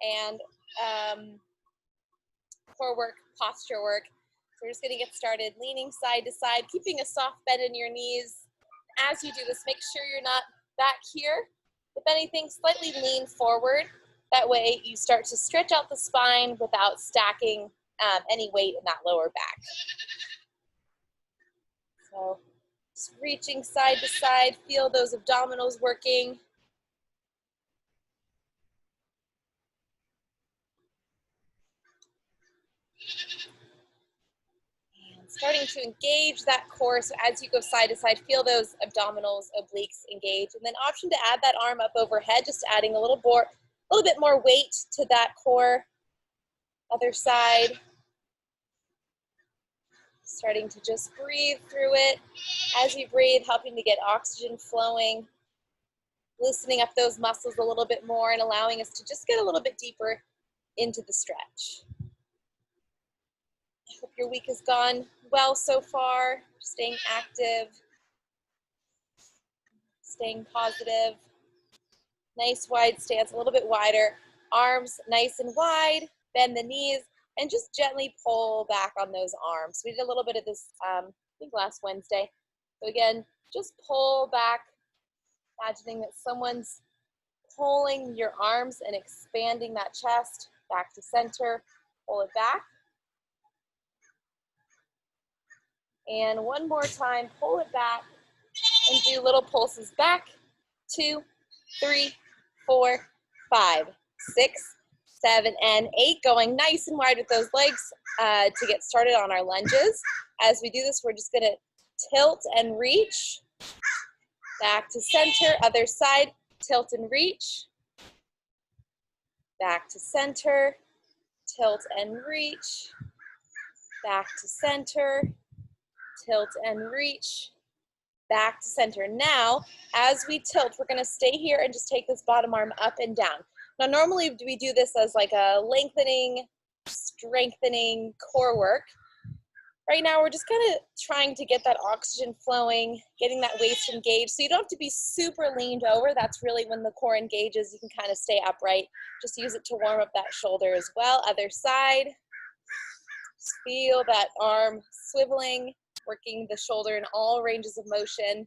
and core work, posture work. So we're just going to get started, leaning side to side, keeping a soft bend in your knees. As you do this, make sure you're not back here. If anything, slightly lean forward. That way you start to stretch out the spine without stacking any weight in that lower back. So just reaching side to side, feel those abdominals working. And starting to engage that core, so as you go side to side, feel those abdominals, obliques engage. And then option to add that arm up overhead, just adding a little bit more weight to that core. Other side. Starting to just breathe through it. As you breathe, helping to get oxygen flowing, loosening up those muscles a little bit more and allowing us to just get a little bit deeper into the stretch. I hope your week has gone well so far, staying active, staying positive. Nice wide stance, a little bit wider. Arms nice and wide, bend the knees, and just gently pull back on those arms. We did a little bit of this, I think last Wednesday. So again, just pull back, imagining that someone's pulling your arms and expanding that chest back to center. Pull it back. And one more time, pull it back and do little pulses back. 2, 3, 4, 5, 6, 7, and 8. Going nice and wide with those legs to get started on our lunges. As we do this, we're just going to tilt and reach. Back to center, other side, tilt and reach. Back to center, tilt and reach. Back to center, tilt and reach. Back to center. Now, as we tilt, we're going to stay here and just take this bottom arm up and down. Now, normally we do this as like a lengthening, strengthening core work. Right now, we're just kind of trying to get that oxygen flowing, getting that waist engaged. So you don't have to be super leaned over. That's really when the core engages. You can kind of stay upright. Just use it to warm up that shoulder as well. Other side. Just feel that arm swiveling, working the shoulder in all ranges of motion.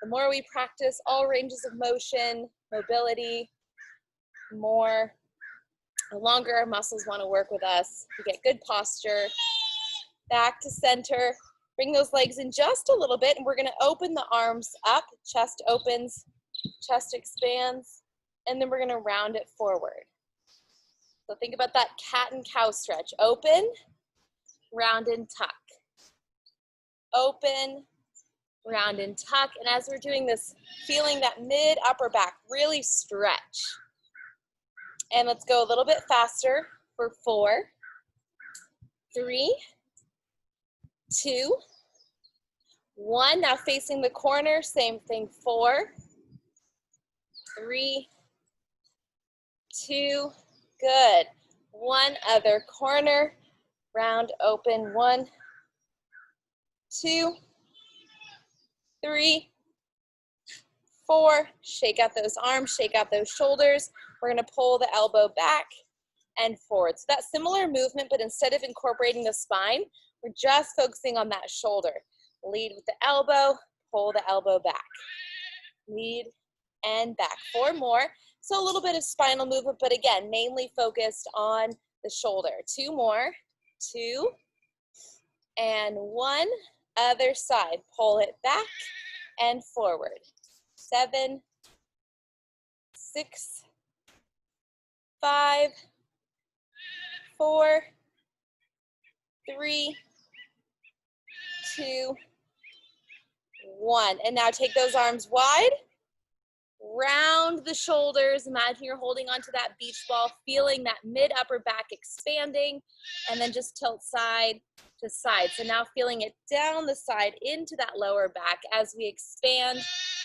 The more we practice all ranges of motion, mobility, the longer our muscles want to work with us. We get good posture. Back to center. Bring those legs in just a little bit, and we're going to open the arms up. Chest opens, chest expands, and then we're going to round it forward. So think about that cat and cow stretch. Open, round and tuck. Open, round and tuck. And as we're doing this, feeling that mid upper back really stretch. And let's go a little bit faster for 4, 3, 2, 1. Now facing the corner, same thing. 4, 3, 2, good. One other corner, round open. 1, 2, 3, 4. Shake out those arms, shake out those shoulders. We're going to pull the elbow back and forward. So that similar movement, but instead of incorporating the spine, we're just focusing on that shoulder. Lead with the elbow, pull the elbow back. Lead and back. 4 more. So a little bit of spinal movement, but again, mainly focused on the shoulder. 2 more. 2 and 1. Other side. Pull it back and forward. 7, 6, 5, 4, 3, 2, 1. And now take those arms wide. Round the shoulders. Imagine you're holding onto that beach ball, feeling that mid upper back expanding, and then just tilt side to side. So now feeling it down the side into that lower back as we expand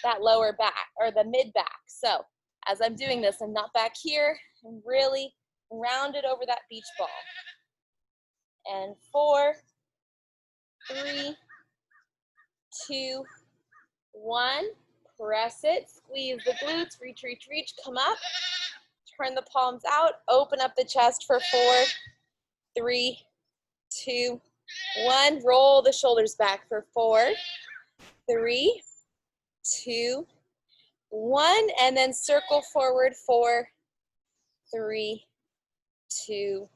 that lower back or the mid back. So as I'm doing this, I'm not back here, and really round it over that beach ball. And 4, 3, 2, 1. Press it, squeeze the glutes, reach, reach, reach, come up. turn the palms out, open up the chest for 4, 3, 2, 1. Roll the shoulders back for 4, 3, 2, 1. And then circle forward 4, 3, 2,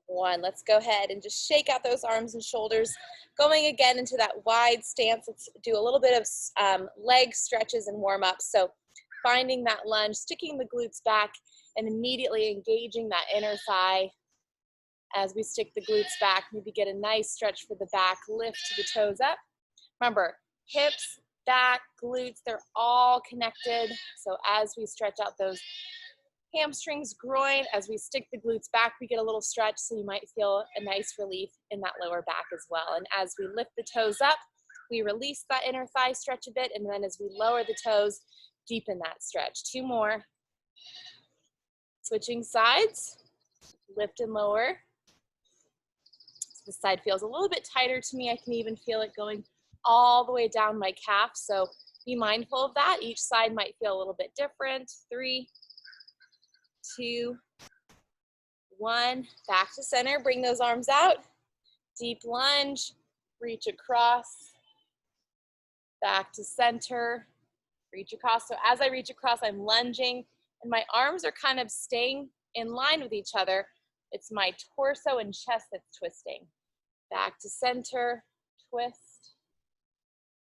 1. Let's go ahead and just shake out those arms and shoulders. Going again into that wide stance. Let's do a little bit of leg stretches and warm up. So finding that lunge, sticking the glutes back, and immediately engaging that inner thigh as we stick the glutes back. Maybe get a nice stretch for the back, lift the toes up. Remember, hips, back, glutes, they're all connected. So as we stretch out those hamstrings, groin, as we stick the glutes back, we get a little stretch, so you might feel a nice relief in that lower back as well. And as we lift the toes up, we release that inner thigh stretch a bit, and then as we lower the toes, deepen that stretch. 2 more. Switching sides, lift and lower. This side feels a little bit tighter to me. I can even feel it going all the way down my calf, so be mindful of that. Each side might feel a little bit different. 3, 2, 1. Back to center. Bring those arms out. Deep lunge. Reach across. Back to center. Reach across. So as I reach across, I'm lunging, and my arms are kind of staying in line with each other. It's my torso and chest that's twisting. Back to center. Twist.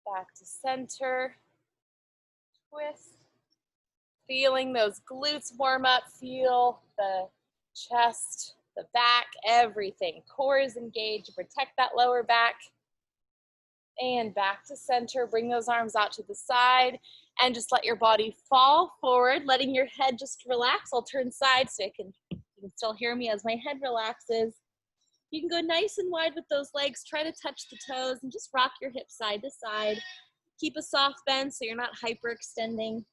Back to center. Twist. Feeling those glutes warm up, feel the chest, the back, everything. Core is engaged, protect that lower back. And back to center, bring those arms out to the side and just let your body fall forward, letting your head just relax. I'll turn sides so you can still hear me as my head relaxes. You can go nice and wide with those legs, try to touch the toes and just rock your hips side to side. Keep a soft bend so you're not hyperextending.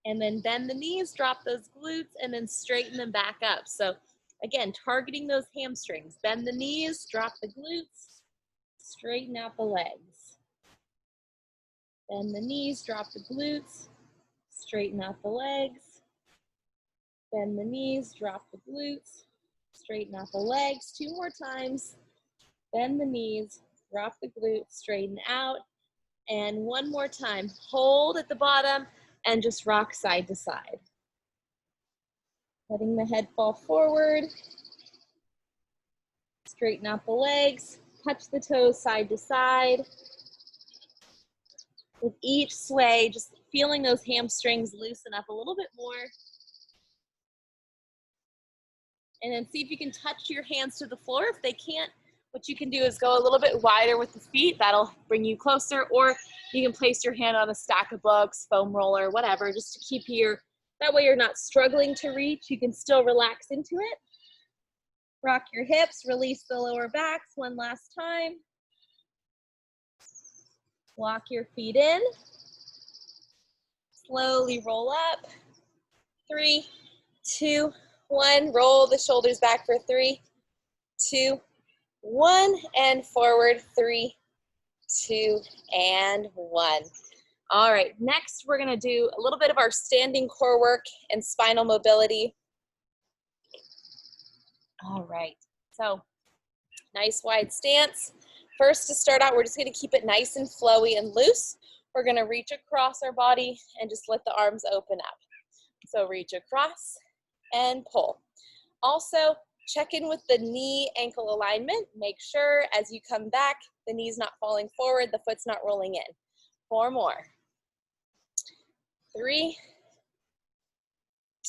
And then bend the knees, drop those glutes, and then straighten them back up. So again, targeting those hamstrings. Bend the knees, drop the glutes, straighten out the legs. Bend the knees, drop the glutes, straighten out the legs. Bend the knees, drop the glutes, straighten out the legs. 2 more times. Bend the knees, drop the glutes, straighten out. And 1 more time. Hold at the bottom and just rock side to side. Letting the head fall forward. Straighten out the legs. Touch the toes side to side. With each sway, just feeling those hamstrings loosen up a little bit more. And then see if you can touch your hands to the floor. If they can't, what you can do is go a little bit wider with the feet. That'll bring you closer. Or you can place your hand on a stack of books, foam roller, whatever, just to keep that way you're not struggling to reach. You can still relax into it. Rock your hips, release the lower backs 1 last time. Walk your feet in. Slowly roll up. 3, 2, 1. Roll the shoulders back for 3, 2, 1. And forward. 3, 2, and 1. All right, next we're gonna do a little bit of our standing core work and spinal mobility. All right, so nice wide stance. First, to start out, we're just gonna keep it nice and flowy and loose. We're gonna reach across our body and just let the arms open up. So reach across and pull. Also, check in with the knee ankle alignment. Make sure as you come back, the knee's not falling forward, the foot's not rolling in. 4 more. 3,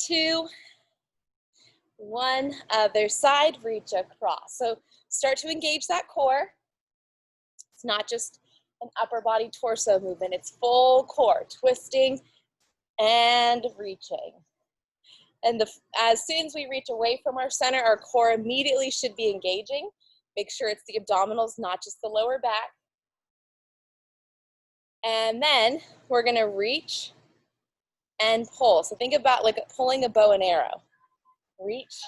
2, 1. Other side, reach across. So start to engage that core. It's not just an upper body torso movement, it's full core, twisting and reaching. And as soon as we reach away from our center, our core immediately should be engaging. Make sure it's the abdominals, not just the lower back. And then we're gonna reach and pull. So think about like pulling a bow and arrow. Reach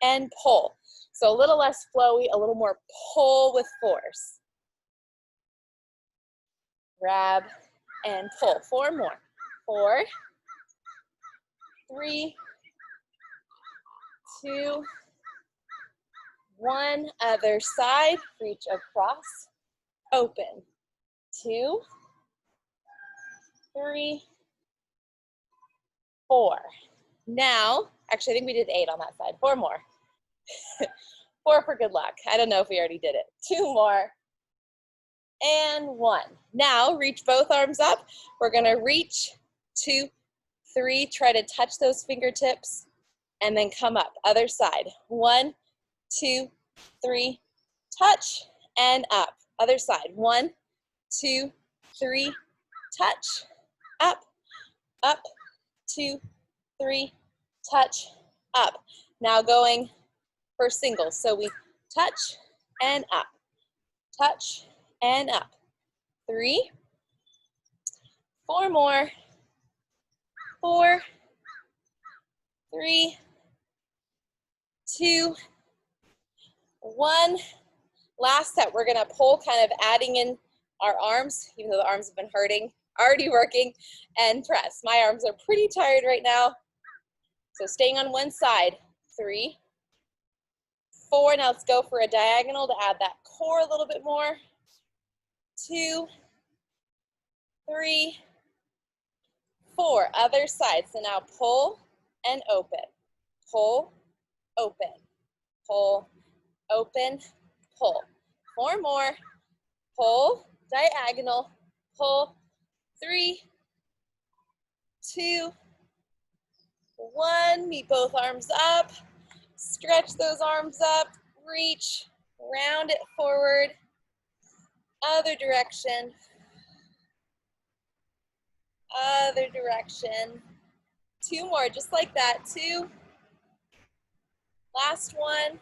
and pull. So a little less flowy, a little more pull with force. Grab and pull. 4 more. 4, 3, 2, 1. Other side, reach across, open. 2, 3, 4. Now, actually, I think we did 8 on that side. 4 more. 4 for good luck. I don't know if we already did it. 2 more. And 1. Now, reach both arms up. We're going to reach, 2, 3. Try to touch those fingertips and then come up. Other side. 1, 2, 3. Touch and up. Other side. 1, 2, 3. Touch. Up. Up. 2, 3. Touch. Up. Now going for singles. So we touch and up. Touch and up. 3. 4 more. 4, 3, 2, 1. Last set, we're gonna pull, kind of adding in our arms, even though the arms have been hurting, already working, and press. My arms are pretty tired right now. So staying on one side. 3, 4, now let's go for a diagonal to add that core a little bit more. 2, 3, 4, other side. So now pull and open, pull, open, pull, open, pull. 4 more, pull, diagonal, pull, 3, 2, 1. Meet both arms up, stretch those arms up, reach, round it forward, other direction, other direction. 2 more, just like that. 2, last one,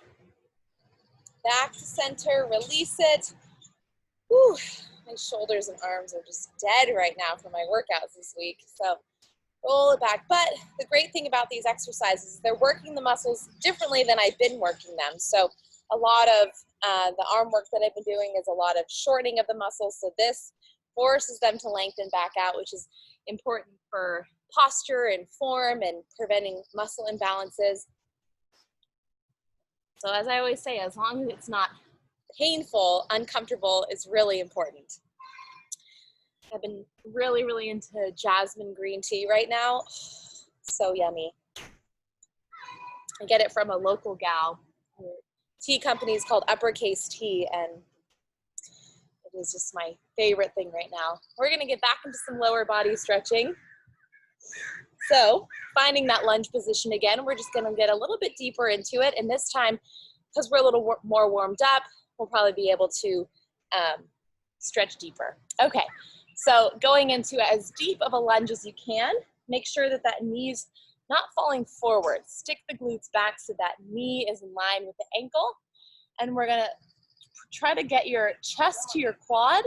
back to center, release it. Whew. My shoulders and arms are just dead right now from my workouts this week, so roll it back. But the great thing about these exercises is they're working the muscles differently than I've been working them. So a lot of the arm work that I've been doing is a lot of shortening of the muscles, so this forces them to lengthen back out, which is important for posture and form and preventing muscle imbalances. So as I always say, as long as it's not painful, uncomfortable is really important. I've been really into jasmine green tea right now. So yummy. I get it from a local gal. Her tea company is called Uppercase Tea, and it is just my favorite thing right now. We're gonna get back into some lower body stretching. So finding that lunge position again, we're just gonna get a little bit deeper into it, and this time, because we're a little more warmed up, we'll probably be able to stretch deeper. Okay, so going into as deep of a lunge as you can, make sure that that knee's not falling forward. Stick the glutes back so that knee is in line with the ankle, and we're gonna try to get your chest to your quad,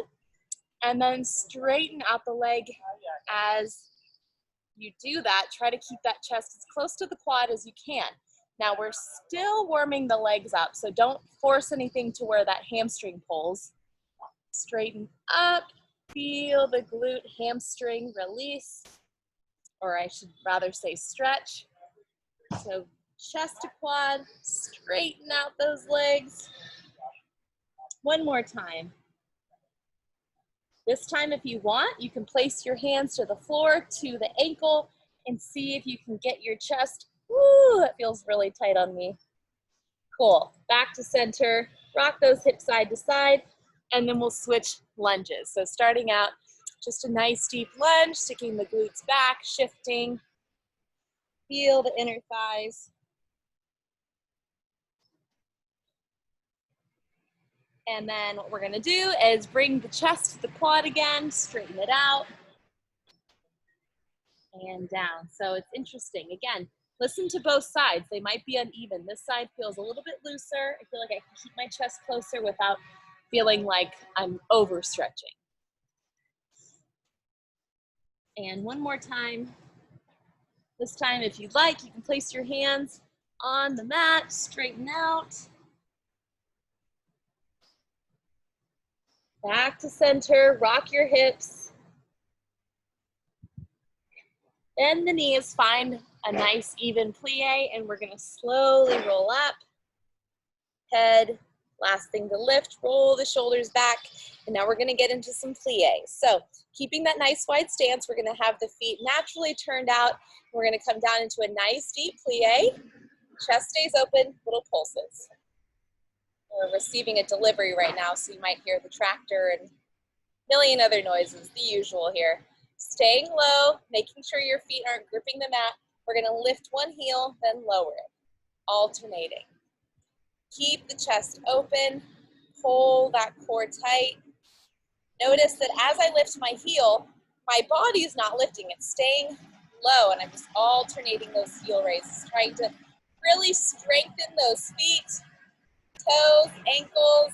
and then straighten out the leg as you do that. Try to keep that chest as close to the quad as you can. Now we're still warming the legs up, so don't force anything to where that hamstring pulls. Straighten up, feel the glute hamstring release, or I should rather say stretch. So chest to quad, straighten out those legs. One more time. This time, if you want, you can place your hands to the floor, to the ankle, and see if you can get your chest. Woo, that feels really tight on me. Cool. Back to center. Rock those hips side to side, and then we'll switch lunges. So starting out, just a nice deep lunge, sticking the glutes back, shifting. Feel the inner thighs. And then what we're gonna do is bring the chest to the quad again, straighten it out, and down. So it's interesting. Again, listen to both sides. They might be uneven. This side feels a little bit looser. I feel like I can keep my chest closer without feeling like I'm overstretching. And one more time. This time, if you'd like, you can place your hands on the mat, straighten out. Back to center, rock your hips. Bend the knees, find a nice even plie, and we're gonna slowly roll up. Head, last thing to lift, roll the shoulders back, and now we're gonna get into some plie. So keeping that nice wide stance, we're gonna have the feet naturally turned out. We're gonna come down into a nice deep plie. Chest stays open, little pulses. We're receiving a delivery right now, so you might hear the tractor and a million other noises, the usual here. Staying low, making sure your feet aren't gripping the mat. We're gonna lift one heel, then lower it, alternating. Keep the chest open, pull that core tight. Notice that as I lift my heel, my body is not lifting, it's staying low, and I'm just alternating those heel raises, trying to really strengthen those feet, toes, ankles.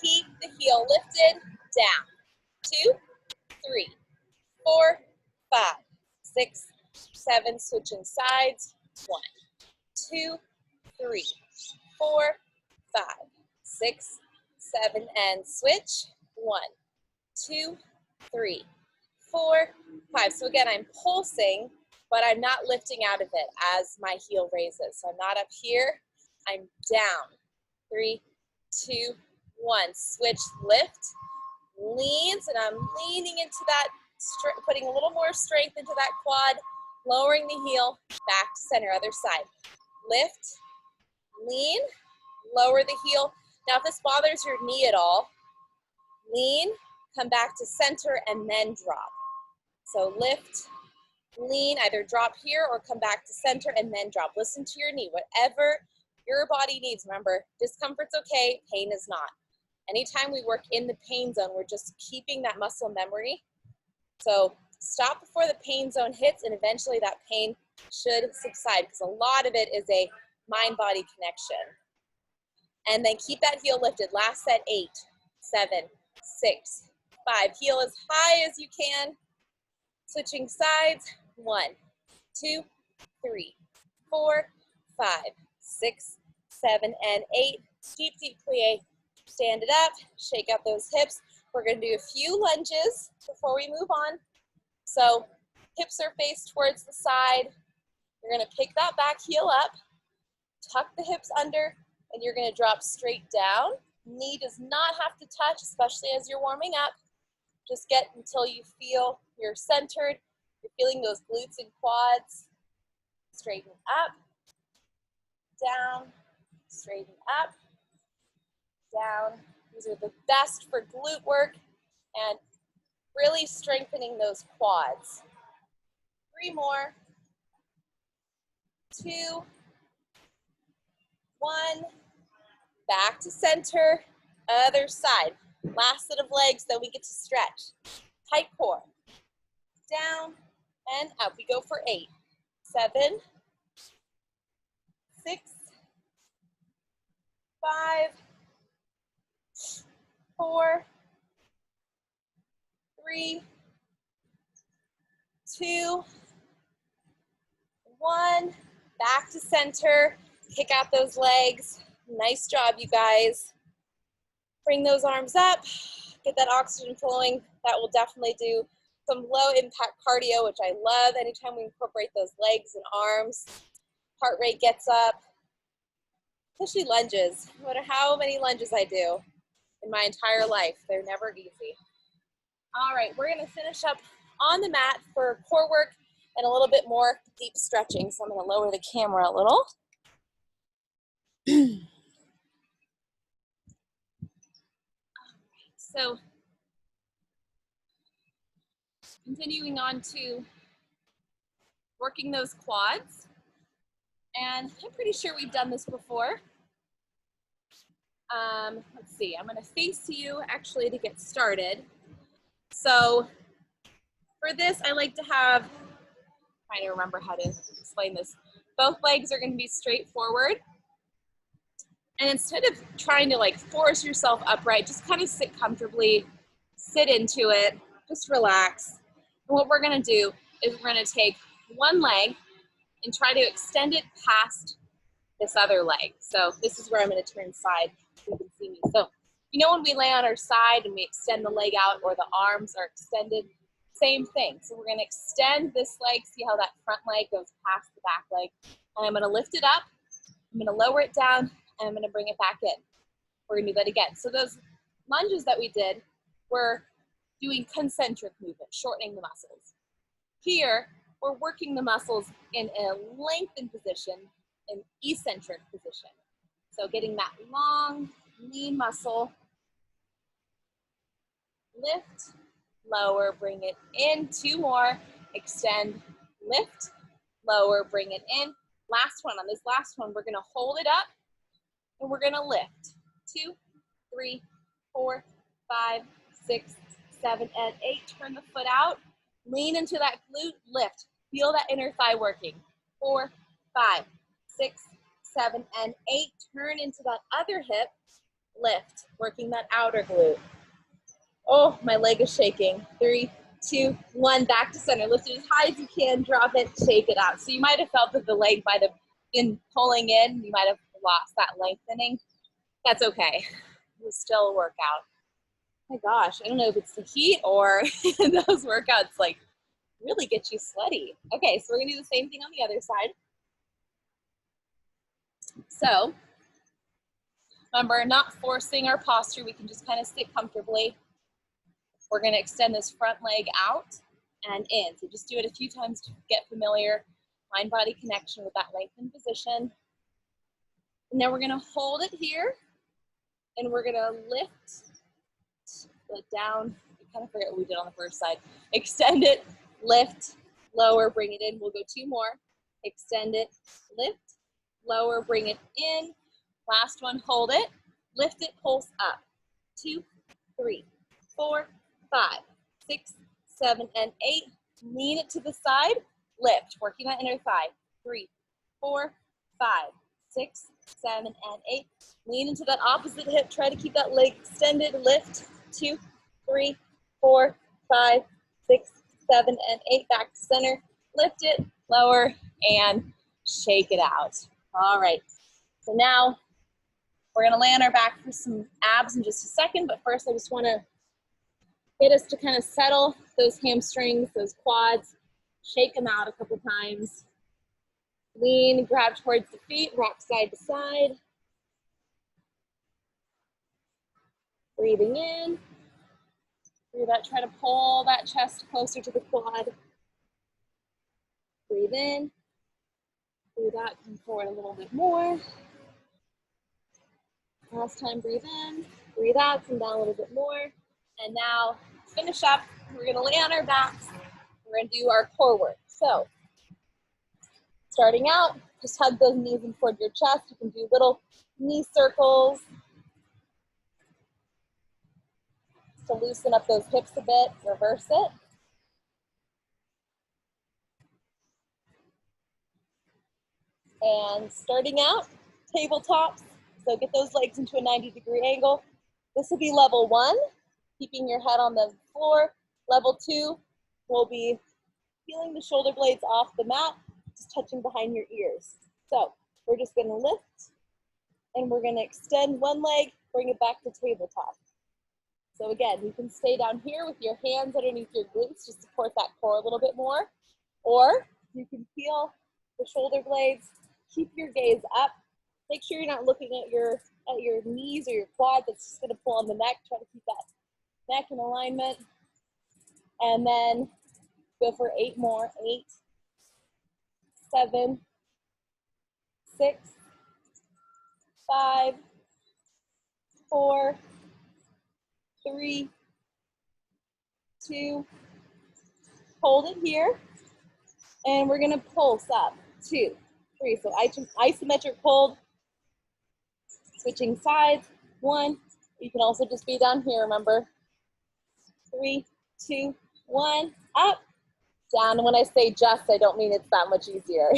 Keep the heel lifted, down. 2, 3, 4, 5, 6, 7, switching sides. 1, 2, 3, 4, 5, 6, 7, and switch. 1, 2, 3, 4, 5. So again, I'm pulsing, but I'm not lifting out of it as my heel raises. So I'm not up here, I'm down. 3, 2, 1. Switch, lift, leans, and I'm leaning into that, putting a little more strength into that quad, lowering the heel, back to center, other side. Lift, lean, lower the heel. Now if this bothers your knee at all, lean, come back to center, and then drop. So lift, lean, either drop here or come back to center and then drop. Listen to your knee, whatever your body needs. Remember, discomfort's okay, pain is not. Anytime we work in the pain zone, we're just keeping that muscle memory. So stop before the pain zone hits, and eventually that pain should subside, because a lot of it is a mind-body connection. And then keep that heel lifted. Last set, 8, 7, 6, 5. Heel as high as you can. Switching sides. 1, 2, 3, 4, 5, 6, 7, and 8. Deep, deep plie. Stand it up. Shake out those hips. We're going to do a few lunges before we move on. So hips are faced towards the side. You're going to pick that back heel up. Tuck the hips under, and you're going to drop straight down. Knee does not have to touch, especially as you're warming up. Just get until you feel you're centered. You're feeling those glutes and quads. Straighten up, down, straighten up, down. These are the best for glute work and really strengthening those quads. 3 more. 2, 1. Back to center, other side. Last set of legs, then we get to stretch. Tight core. Down and up. We go for 8, 7, 6, 5, 4, 3, 2, 1. Back to center. Kick out those legs. Nice job, you guys. Bring those arms up. Get that oxygen flowing. That will definitely do some low impact cardio, which I love. Anytime we incorporate those legs and arms, heart rate gets up. Especially lunges. No matter how many lunges I do in my entire life, they're never easy. All right, we're gonna finish up on the mat for core work and a little bit more deep stretching. So I'm gonna lower the camera a little. So continuing on to working those quads. And I'm pretty sure we've done this before. Let's see, I'm gonna face you actually to get started. So for this, I like to have, I'm trying to remember how to explain this. Both legs are gonna be straight forward. And instead of trying to like force yourself upright, just kind of sit comfortably, sit into it, just relax. And what we're gonna do is we're gonna take one leg and try to extend it past this other leg. So this is where I'm gonna turn side so you can see me. So you know when we lay on our side and we extend the leg out or the arms are extended, Same thing. So we're going to extend this leg. See how that front leg goes past the back leg. And I'm going to lift it up. I'm going to lower it down, and I'm going to bring it back in. We're going to do that again. So those lunges that we did were doing concentric movement, shortening the muscles. Here, we're working the muscles in a lengthened position, an eccentric position. So getting that long, lean muscle. Lift, lower, bring it in. 2 more. Extend, lift, lower, bring it in. Last one. On this last one, we're going to hold it up, and we're going to lift. 2, 3, 4, 5, 6, 7, and 8. Turn the foot out. Lean into that glute. Lift. Feel that inner thigh working. 4, 5, 6, 7, and 8. Turn into that other hip. Lift. Working that outer glute. Oh, my leg is shaking. 3, 2, 1. Back to center. Lift it as high as you can. Drop it. Shake it out. So you might have felt that the leg might have been pulling in. You might have lost that lengthening. That's okay. It was still a workout. Oh my gosh, I don't know if it's the heat or those workouts like really get you sweaty. Okay, so we're gonna do the same thing on the other side. So remember, not forcing our posture. We can just kind of sit comfortably. We're gonna extend this front leg out and in. So just do it a few times to get familiar, mind-body connection with that lengthened position. And then we're gonna hold it here, and we're gonna lift it down. I kind of forget what we did on the first side. Extend it, lift, lower, bring it in. We'll go 2 more. Extend it, lift, lower, bring it in. Last one, hold it, lift it, pulse up. 2, 3, 4, 5, 6, 7, and 8. Lean it to the side, lift, working that inner thigh. 3, 4, 5, 6, 7, and 8. Lean into that opposite hip. Try to keep that leg extended. Lift. 2, 3, 4, 5, 6, 7, and 8. Back to center. Lift it, lower, and shake it out. All right. So now we're going to lay on our back for some abs in just a second. But first, I just want to get us to kind of settle those hamstrings, those quads. Shake them out a couple times. Lean, grab towards the feet, rock side to side. Breathing in. Breathe out, try to pull that chest closer to the quad. Breathe in. Breathe out, come forward a little bit more. Last time, breathe in. Breathe out, come down a little bit more. And now, finish up. We're gonna lay on our backs. We're gonna do our core work. So, starting out, just hug those knees in toward your chest. You can do little knee circles to loosen up those hips a bit. Reverse it. And starting out, tabletops. So get those legs into a 90-degree angle. This will be level 1, keeping your head on the floor. Level 2 will be feeling the shoulder blades off the mat, just touching behind your ears. So we're just gonna lift, and we're gonna extend one leg, bring it back to tabletop. So again, you can stay down here with your hands underneath your glutes to support that core a little bit more, or you can feel the shoulder blades. Keep your gaze up. Make sure you're not looking at your knees or your quads. That's just gonna pull on the neck. Try to keep that neck in alignment. And then go for 8 more. 8, 7, 6, 5, 4, 3, 2, hold it here. And we're gonna pulse up. 2, 3. So isometric hold. Switching sides. 1. You can also just be down here, remember. 3, 2, 1. Up, down. And when I say just, I don't mean it's that much easier.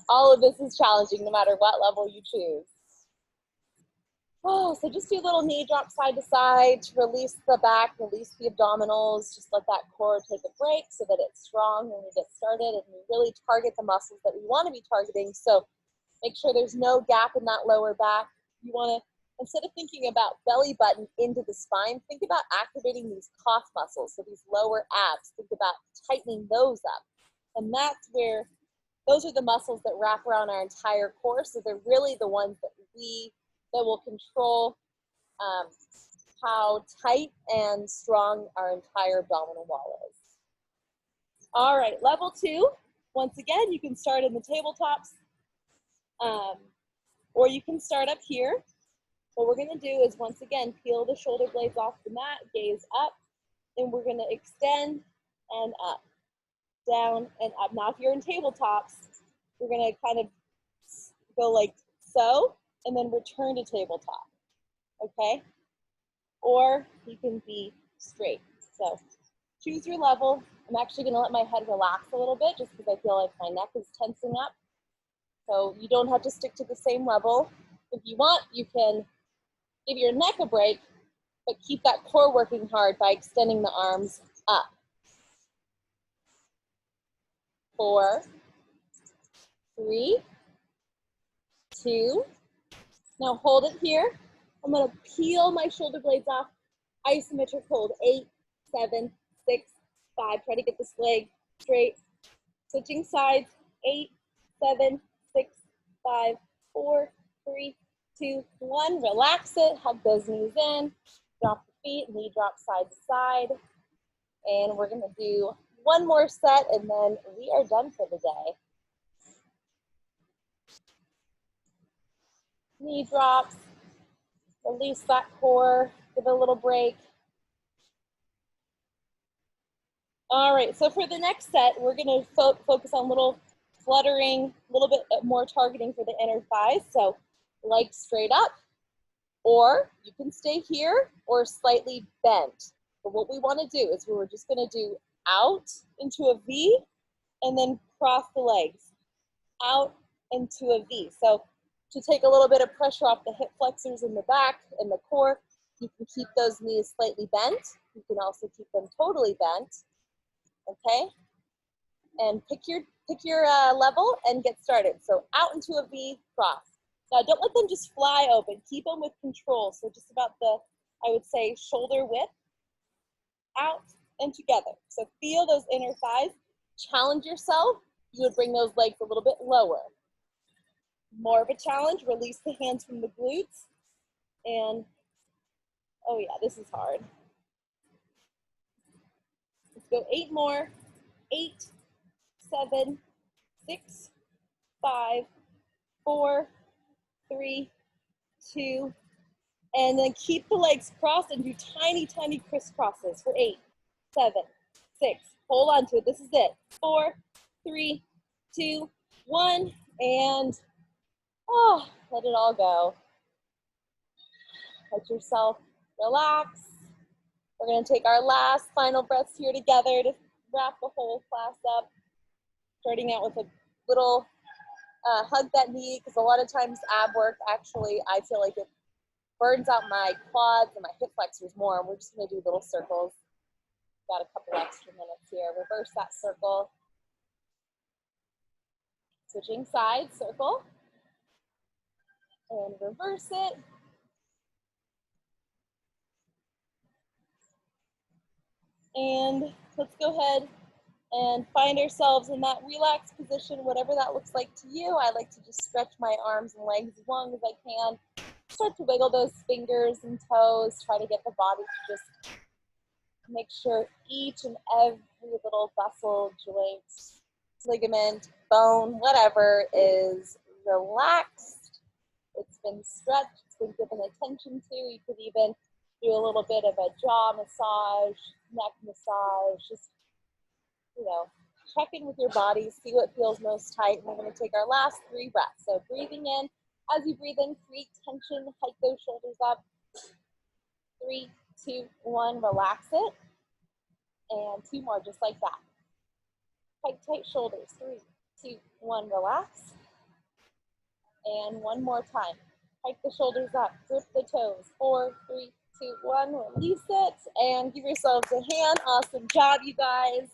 All of this is challenging no matter what level you choose. Oh, so just do a little knee drop side to side to release the back, release the abdominals. Just let that core take a break so that it's strong when we get started, and we really target the muscles that we want to be targeting. So make sure there's no gap in that lower back. You want to instead of thinking about belly button into the spine, think about activating these calf muscles, so these lower abs. Think about tightening those up. And that's where, those are the muscles that wrap around our entire core, so they're really the ones that will control how tight and strong our entire abdominal wall is. All right, level 2. Once again, you can start in the tabletops, or you can start up here. What we're gonna do is, once again, peel the shoulder blades off the mat, gaze up, and we're gonna extend and up, down and up. Now, if you're in tabletops, we're gonna kind of go like so, and then return to tabletop, okay? Or you can be straight. So choose your level. I'm actually gonna let my head relax a little bit just because I feel like my neck is tensing up. So you don't have to stick to the same level. If you want, you can give your neck a break, but keep that core working hard by extending the arms up. 4, 3, 2. Now hold it here. I'm gonna peel my shoulder blades off. Isometric hold. 8, 7, 6, 5. Try to get this leg straight. Switching sides. 8, 7, 6, 5, 4, 3, 2, 1. Relax it. Hug those knees in. Drop the feet. Knee drop side to side. And we're gonna do one more set, and then we are done for the day. Knee drops. Release that core. Give it a little break. All right, so for the next set, we're gonna focus on little fluttering, a little bit more targeting for the inner thighs. So legs straight up, or you can stay here or slightly bent. But what we wanna do is we're just gonna do out into a V and then cross the legs, out into a V. So to take a little bit of pressure off the hip flexors in the back and the core, you can keep those knees slightly bent. You can also keep them totally bent, okay? And pick your level and get started. So out into a V, cross. Now don't let them just fly open. Keep them with control. So just about the, I would say, shoulder width, out and together. So feel those inner thighs. Challenge yourself. You would bring those legs a little bit lower. More of a challenge, release the hands from the glutes. And, oh yeah, this is hard. Let's go 8 more. 8, 7, 6, 5, 4, 3, 2, and then keep the legs crossed and do tiny, tiny crisscrosses for 8, 7, 6. Hold on to it. This is it. 4, 3, 2, 1, and let it all go. Let yourself relax. We're going to take our last final breaths here together to wrap the whole class up. Starting out with a little hug that knee, because a lot of times ab work, actually, I feel like it burns out my quads and my hip flexors more. And we're just going to do little circles. Got a couple extra minutes here. Reverse that circle. Switching sides, circle. And reverse it. And let's go ahead and find ourselves in that relaxed position, whatever that looks like to you. I like to just stretch my arms and legs as long as I can. Start to wiggle those fingers and toes. Try to get the body to just make sure each and every little muscle, joint, ligament, bone, whatever is relaxed. It's been stretched, it's been given attention to. You could even do a little bit of a jaw massage, neck massage, just, you know, check in with your body, see what feels most tight. And we're going to take our last 3 breaths. So breathing in, as you breathe in, create tension, hike those shoulders up. 3, 2, 1, relax it. And 2 more, just like that. Hike tight shoulders. 3, 2, 1, relax. And 1 more time. Hike the shoulders up, grip the toes. 4, 3, 2, 1, release it. And give yourselves a hand. Awesome job, you guys.